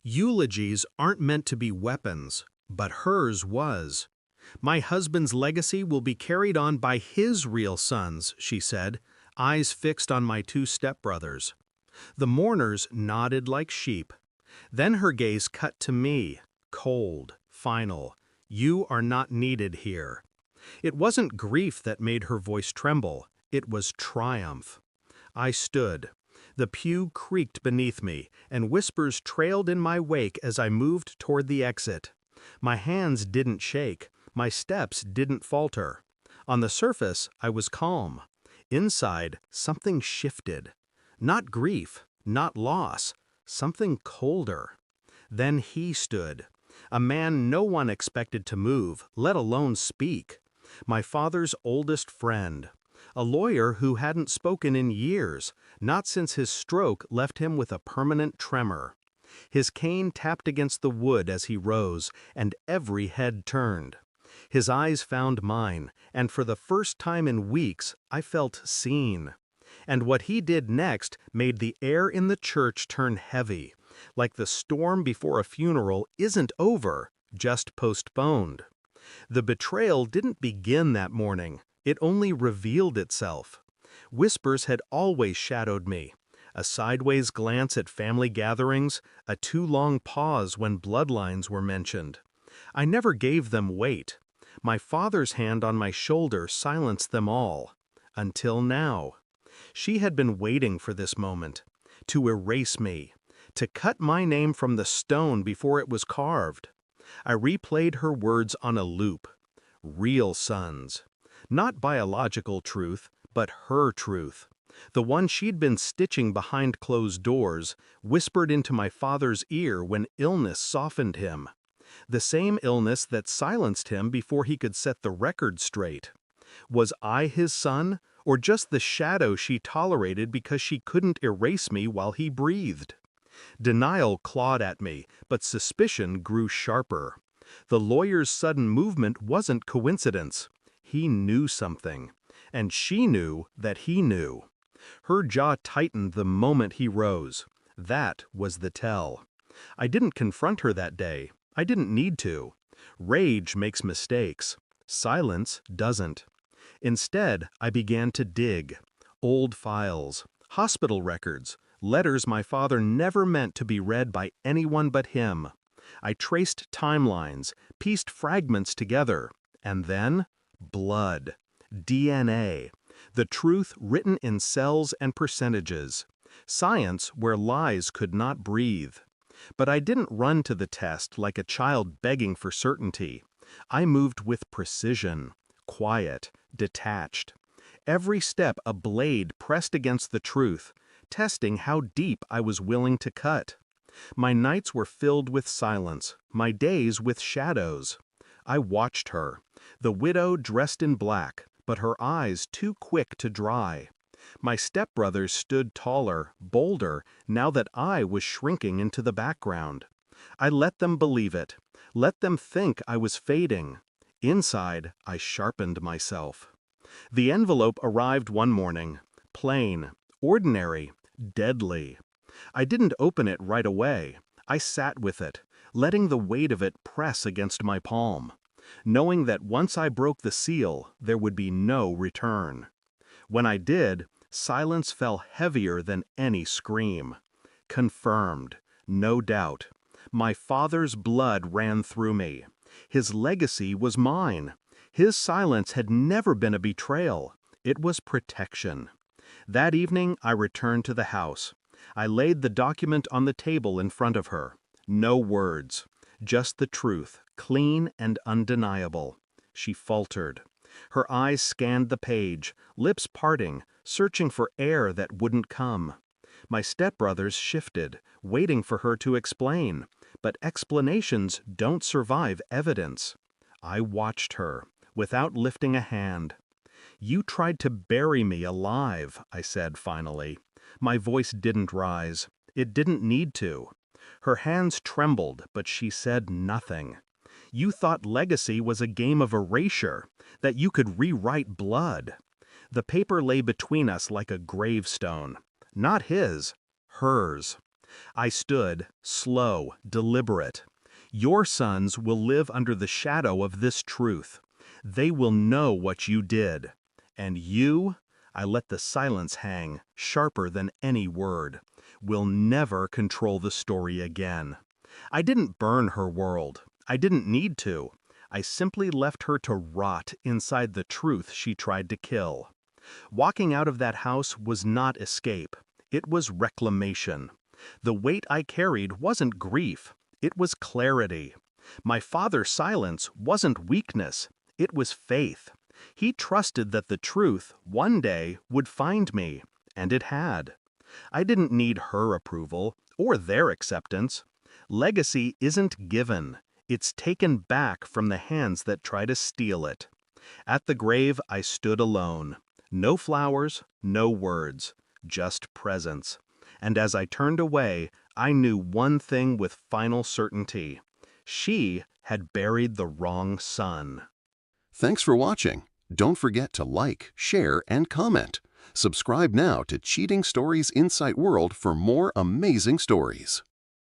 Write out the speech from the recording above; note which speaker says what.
Speaker 1: Eulogies aren't meant to be weapons, but hers was. My husband's legacy will be carried on by his real sons, she said, eyes fixed on my two stepbrothers. The mourners nodded like sheep. Then her gaze cut to me, cold, final. You are not needed here. It wasn't grief that made her voice tremble, it was triumph. I stood. The pew creaked beneath me, and whispers trailed in my wake as I moved toward the exit. My hands didn't shake, my steps didn't falter. On the surface, I was calm. Inside, something shifted. Not grief, not loss, something colder. Then he stood, a man no one expected to move, let alone speak. My father's oldest friend. A lawyer who hadn't spoken in years, not since his stroke left him with a permanent tremor. His cane tapped against the wood as he rose, and every head turned. His eyes found mine, and for the first time in weeks, I felt seen. And what he did next made the air in the church turn heavy, like the storm before a funeral isn't over, just postponed. The betrayal didn't begin that morning. It only revealed itself. Whispers had always shadowed me. A sideways glance at family gatherings, a too long pause when bloodlines were mentioned. I never gave them weight. My father's hand on my shoulder silenced them all. Until now. She had been waiting for this moment. To erase me. To cut my name from the stone before it was carved. I replayed her words on a loop. Real sons. Not biological truth, but her truth. The one she'd been stitching behind closed doors, whispered into my father's ear when illness softened him. The same illness that silenced him before he could set the record straight. Was I his son, or just the shadow she tolerated because she couldn't erase me while he breathed? Denial clawed at me, but suspicion grew sharper. The lawyer's sudden movement wasn't coincidence. He knew something, and she knew that he knew. Her jaw tightened the moment he rose. That was the tell. I didn't confront her that day. I didn't need to. Rage makes mistakes. Silence doesn't. Instead, I began to dig. Old files, hospital records, letters my father never meant to be read by anyone but him. I traced timelines, pieced fragments together, and then blood, DNA, the truth written in cells and percentages, science where lies could not breathe. But I didn't run to the test like a child begging for certainty. I moved with precision, quiet, detached. Every step a blade pressed against the truth, testing how deep I was willing to cut. My nights were filled with silence, my days with shadows. I watched her, the widow dressed in black, but her eyes too quick to dry. My stepbrothers stood taller, bolder, now that I was shrinking into the background. I let them believe it, let them think I was fading. Inside, I sharpened myself. The envelope arrived one morning, plain, ordinary, deadly. I didn't open it right away. I sat with it, letting the weight of it press against my palm, knowing that once I broke the seal, there would be no return. When I did, silence fell heavier than any scream. Confirmed, no doubt. My father's blood ran through me. His legacy was mine. His silence had never been a betrayal. It was protection. That evening, I returned to the house. I laid the document on the table in front of her. No words, just the truth, clean and undeniable. She faltered. Her eyes scanned the page, lips parting, searching for air that wouldn't come. My stepbrothers shifted, waiting for her to explain, but explanations don't survive evidence. I watched her, without lifting a hand. You tried to bury me alive, I said finally. My voice didn't rise. It didn't need to. Her hands trembled, but she said nothing. You thought legacy was a game of erasure, that you could rewrite blood. The paper lay between us like a gravestone. Not his, hers. I stood, slow, deliberate. Your sons will live under the shadow of this truth. They will know what you did. And you, I let the silence hang, sharper than any word, will never control the story again. I didn't burn her world. I didn't need to. I simply left her to rot inside the truth she tried to kill. Walking out of that house was not escape. It was reclamation. The weight I carried wasn't grief. It was clarity. My father's silence wasn't weakness. It was faith. He trusted that the truth, one day, would find me, and it had. I didn't need her approval or their acceptance. Legacy isn't given. It's taken back from the hands that try to steal it. At the grave, I stood alone. No flowers, no words, just presence. And as I turned away, I knew one thing with final certainty. She had buried the wrong son.
Speaker 2: Thanks for watching. Don't forget to like, share, and comment. Subscribe now to Cheating Stories Insight World for more amazing stories.